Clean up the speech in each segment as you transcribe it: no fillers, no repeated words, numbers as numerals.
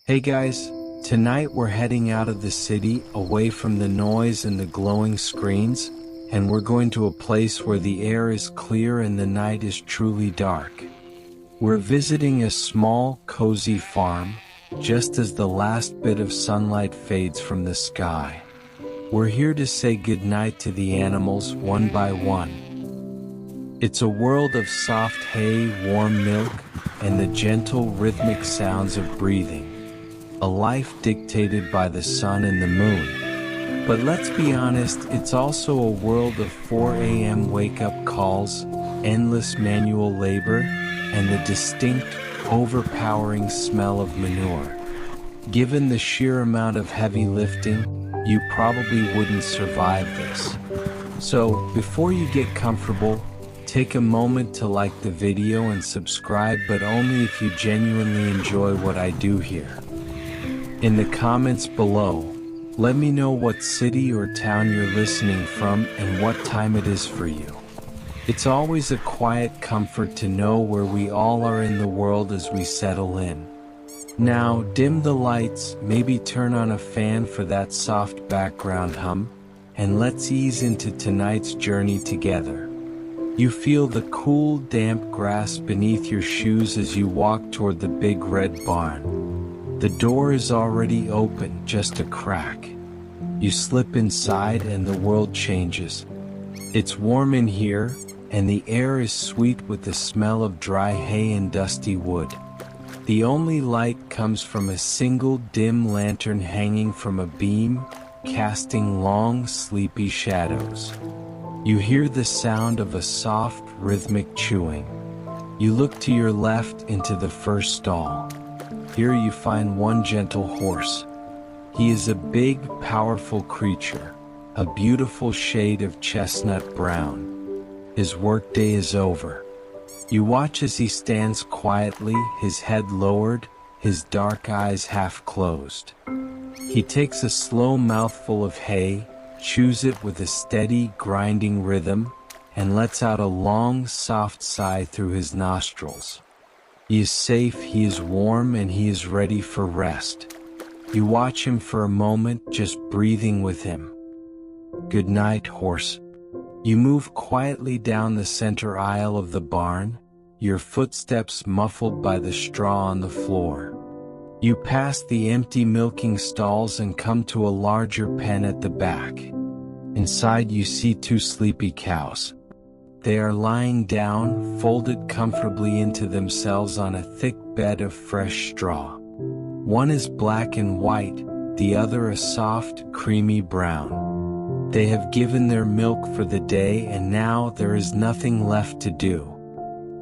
Hey guys, tonight we're heading out of the city, away from the noise and the glowing screens, and we're going to a place where the air is clear and the night is truly dark. We're visiting a small, cozy farm, just as the last bit of sunlight fades from the sky. We're here to say goodnight to the animals one by one. It's a world of soft hay, warm milk, and the gentle rhythmic sounds of breathing. A life dictated by the sun and the moon. But let's be honest, it's also a world of 4 a.m. wake-up calls, endless manual labor, and the distinct, overpowering smell of manure. Given the sheer amount of heavy lifting, you probably wouldn't survive this. So, before you get comfortable, take a moment to like the video and subscribe, but only if you genuinely enjoy what I do here. In the comments below, let me know what city or town you're listening from and what time it is for you. It's always a quiet comfort to know where we all are in the world as we settle in. Now, dim the lights, maybe turn on a fan for that soft background hum, and let's ease into tonight's journey together. You feel the cool, damp grass beneath your shoes as you walk toward the big red barn. The door is already open, just a crack. You slip inside and the world changes. It's warm in here, and the air is sweet with the smell of dry hay and dusty wood. The only light comes from a single dim lantern hanging from a beam, casting long, sleepy shadows. You hear the sound of a soft, rhythmic chewing. You look to your left into the first stall. Here you find one gentle horse. He is a big, powerful creature, a beautiful shade of chestnut brown. His workday is over. You watch as he stands quietly, his head lowered, his dark eyes half closed. He takes a slow mouthful of hay, chews it with a steady, grinding rhythm, and lets out a long, soft sigh through his nostrils. He is safe, he is warm, and he is ready for rest. You watch him for a moment, just breathing with him. Good night, horse. You move quietly down the center aisle of the barn, your footsteps muffled by the straw on the floor. You pass the empty milking stalls and come to a larger pen at the back. Inside you see 2 sleepy cows. They are lying down, folded comfortably into themselves on a thick bed of fresh straw. One is black and white, the other a soft, creamy brown. They have given their milk for the day and now there is nothing left to do.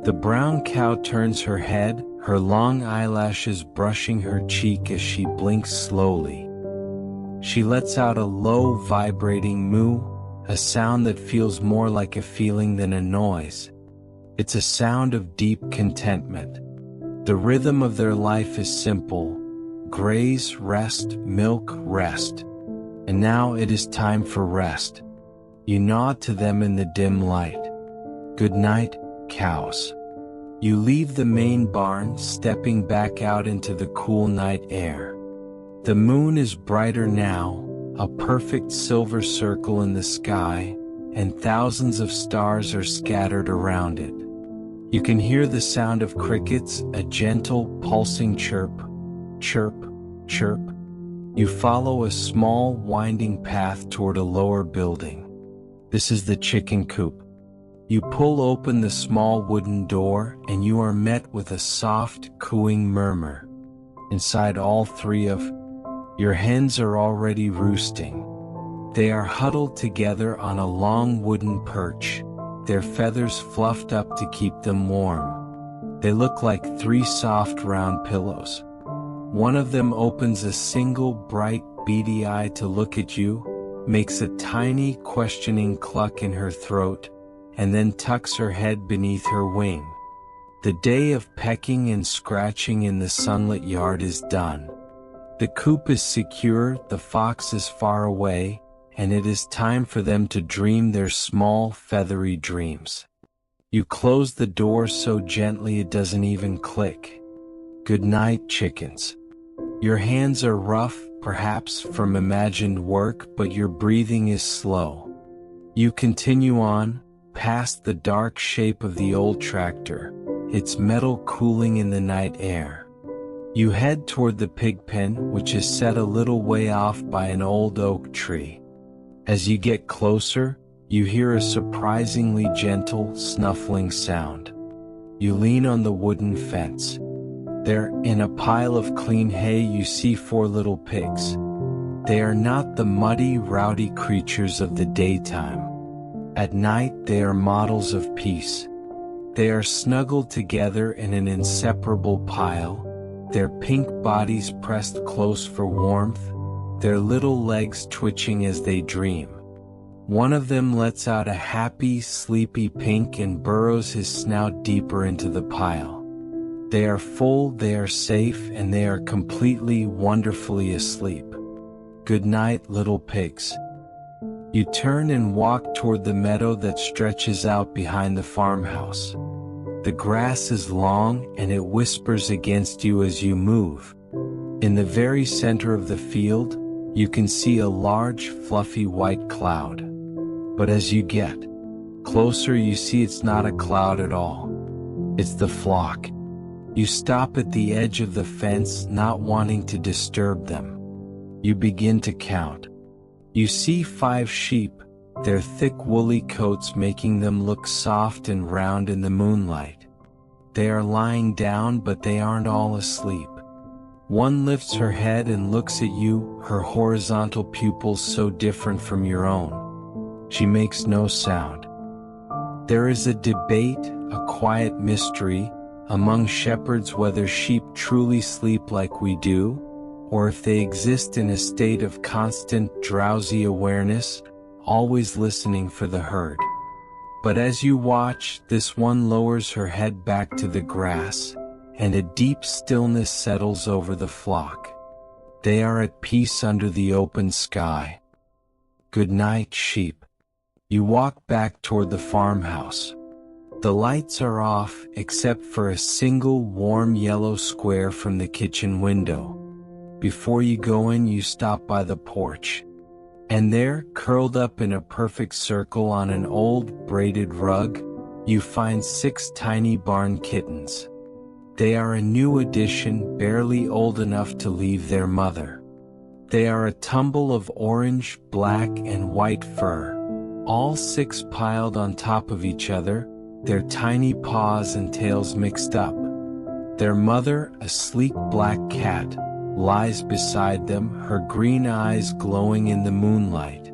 The brown cow turns her head, her long eyelashes brushing her cheek as she blinks slowly. She lets out a low, vibrating moo, a sound that feels more like a feeling than a noise. It's a sound of deep contentment. The rhythm of their life is simple: graze, rest, milk, rest. And now it is time for rest. You nod to them in the dim light. Good night, cows. You leave the main barn, stepping back out into the cool night air. The moon is brighter now, a perfect silver circle in the sky, and thousands of stars are scattered around it. You can hear the sound of crickets, a gentle, pulsing chirp, chirp, chirp. You follow a small, winding path toward a lower building. This is the chicken coop. You pull open the small wooden door, and you are met with a soft, cooing murmur. Inside, all 3 of your hens are already roosting. They are huddled together on a long wooden perch, their feathers fluffed up to keep them warm. They look like 3 soft round pillows. One of them opens a single bright, beady eye to look at you, makes a tiny, questioning cluck in her throat, and then tucks her head beneath her wing. The day of pecking and scratching in the sunlit yard is done. The coop is secure, the fox is far away, and it is time for them to dream their small, feathery dreams. You close the door so gently it doesn't even click. Good night, chickens. Your hands are rough, perhaps from imagined work, but your breathing is slow. You continue on, past the dark shape of the old tractor, its metal cooling in the night air. You head toward the pig pen, which is set a little way off by an old oak tree. As you get closer, you hear a surprisingly gentle, snuffling sound. You lean on the wooden fence. There, in a pile of clean hay, you see 4 little pigs. They are not the muddy, rowdy creatures of the daytime. At night, they are models of peace. They are snuggled together in an inseparable pile, their pink bodies pressed close for warmth, their little legs twitching as they dream. One of them lets out a happy, sleepy pink and burrows his snout deeper into the pile. They are full, they are safe, and they are completely, wonderfully asleep. Good night, little pigs. You turn and walk toward the meadow that stretches out behind the farmhouse. The grass is long and it whispers against you as you move. In the very center of the field, you can see a large, fluffy white cloud. But as you get closer, you see it's not a cloud at all. It's the flock. You stop at the edge of the fence, not wanting to disturb them. You begin to count. You see 5 sheep, their thick woolly coats making them look soft and round in the moonlight. They are lying down, but they aren't all asleep. One lifts her head and looks at you, her horizontal pupils so different from your own. She makes no sound. There is a debate, a quiet mystery, among shepherds whether sheep truly sleep like we do, or if they exist in a state of constant, drowsy awareness, always listening for the herd. But as you watch, this one lowers her head back to the grass, and a deep stillness settles over the flock. They are at peace under the open sky. Good night, sheep. You walk back toward the farmhouse. The lights are off, except for a single warm yellow square from the kitchen window. Before you go in, you stop by the porch. And there, curled up in a perfect circle on an old, braided rug, you find 6 tiny barn kittens. They are a new addition, barely old enough to leave their mother. They are a tumble of orange, black, and white fur, all 6 piled on top of each other, their tiny paws and tails mixed up. Their mother, a sleek black cat, lies beside them, her green eyes glowing in the moonlight.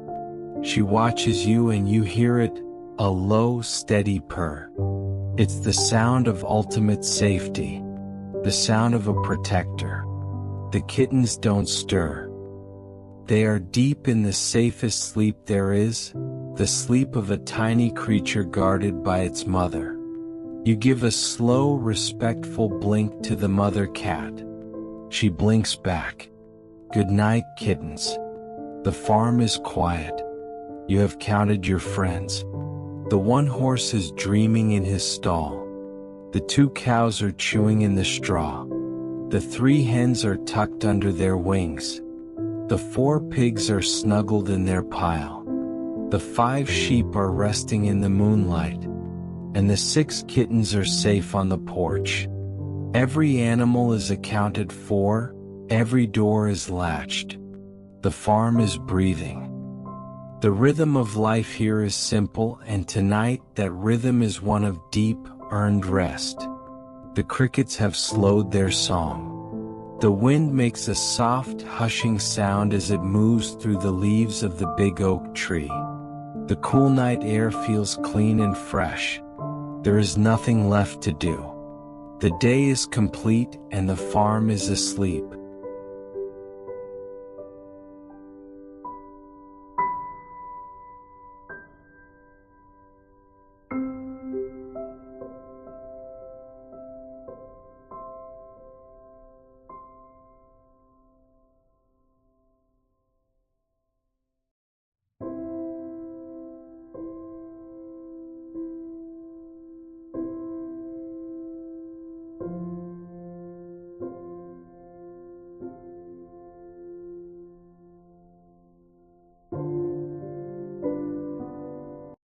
She watches you and you hear it, a low, steady purr. It's the sound of ultimate safety, the sound of a protector. The kittens don't stir. They are deep in the safest sleep there is, the sleep of a tiny creature guarded by its mother. You give a slow, respectful blink to the mother cat. She blinks back. Good night, kittens. The farm is quiet. You have counted your friends. The one horse is dreaming in his stall. The 2 cows are chewing in the straw. The 3 hens are tucked under their wings. The 4 pigs are snuggled in their pile. The 5 sheep are resting in the moonlight. And the 6 kittens are safe on the porch. Every animal is accounted for, every door is latched. The farm is breathing. The rhythm of life here is simple, and tonight that rhythm is one of deep, earned rest. The crickets have slowed their song. The wind makes a soft, hushing sound as it moves through the leaves of the big oak tree. The cool night air feels clean and fresh. There is nothing left to do. The day is complete and the farm is asleep.